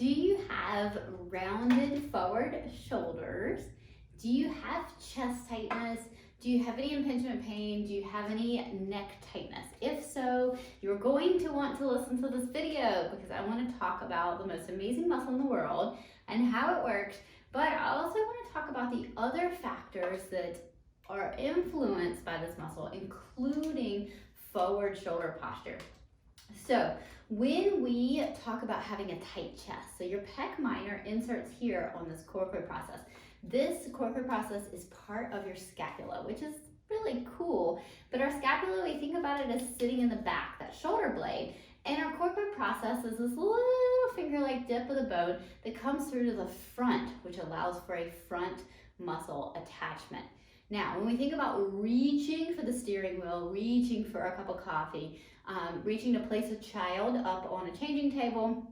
Do you have rounded forward shoulders? Do you have chest tightness? Do you have any impingement pain? Do you have any neck tightness? If so, you're going to want to listen to this video because I want to talk about the most amazing muscle in the world and how it works, but I also want to talk about the other factors that are influenced by this muscle, including forward shoulder posture. So when we talk about having a tight chest, so your pec minor inserts here on this coracoid process. This coracoid process is part of your scapula, which is really cool. But our scapula, we think about it as sitting in the back, that shoulder blade. And our coracoid process is this little finger-like dip of the bone that comes through to the front, which allows for a front muscle attachment. Now, when we think about reaching for the steering wheel, reaching for a cup of coffee, reaching to place a child up on a changing table,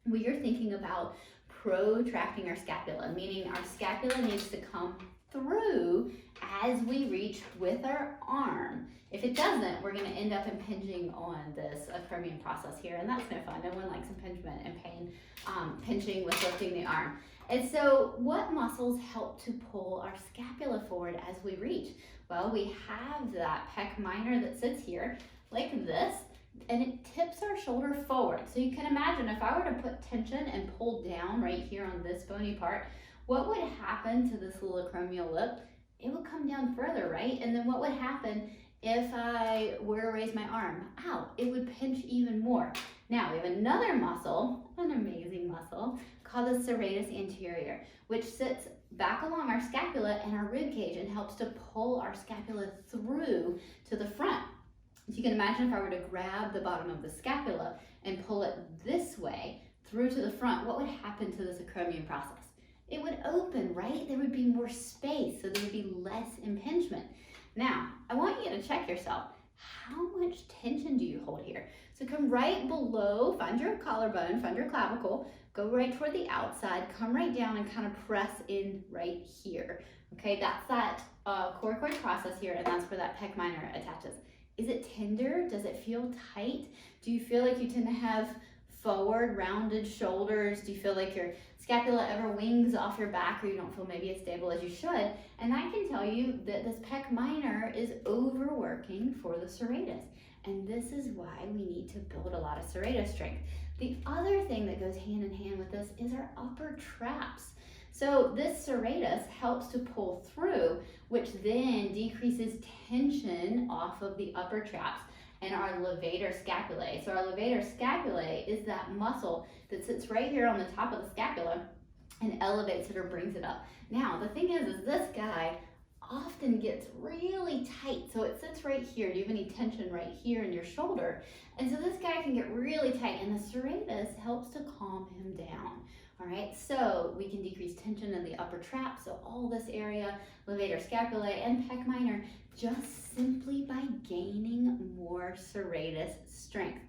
we are thinking about protracting our scapula, meaning our scapula needs to come through as we reach with our arm. If it doesn't, we're going to end up impinging on this acromion process here, and that's no fun. No one likes impingement and pain, pinching with lifting the arm. And so what muscles help to pull our scapula forward as we reach? Well, we have that pec minor that sits here like this, and it tips our shoulder forward. So you can imagine if I were to put tension and pull down right here on this bony part, what would happen to this little acromial lip? It would come down further, right? And then what would happen if I were to raise my arm? Ow, it would pinch even more. Now we have another muscle, an amazing muscle, called the serratus anterior, which sits back along our scapula and our rib cage and helps to pull our scapula through to the front. So you can imagine if I were to grab the bottom of the scapula and pull it this way through to the front, what would happen to this acromion process? It would open, right? There would be more space, so there would be less impingement. Now, I want you to check yourself. How much tension do you hold here? So come right below, find your collarbone, find your clavicle, go right toward the outside, come right down and kind of press in right here. Okay, that's that coracoid process here, and that's where that pec minor attaches. Is it tender? Does it feel tight? Do you feel like you tend to have forward rounded shoulders? Do you feel like your scapula ever wings off your back, or you don't feel maybe as stable as you should? And I can tell you that this pec minor is overworking for the serratus. And this is why we need to build a lot of serratus strength. The other thing that goes hand in hand with this is our upper traps. So this serratus helps to pull through, which then decreases tension off of the upper traps and our levator scapulae. So our levator scapulae is that muscle that sits right here on the top of the scapula and elevates it or brings it up. Now, the thing is this guy often gets really tight. So it sits right here. Do you have any tension right here in your shoulder? And so this guy can get really tight, and the serratus helps to calm him down. All right, so we can decrease tension in the upper trap, so all this area, levator scapulae and pec minor, just simply by gaining more serratus strength.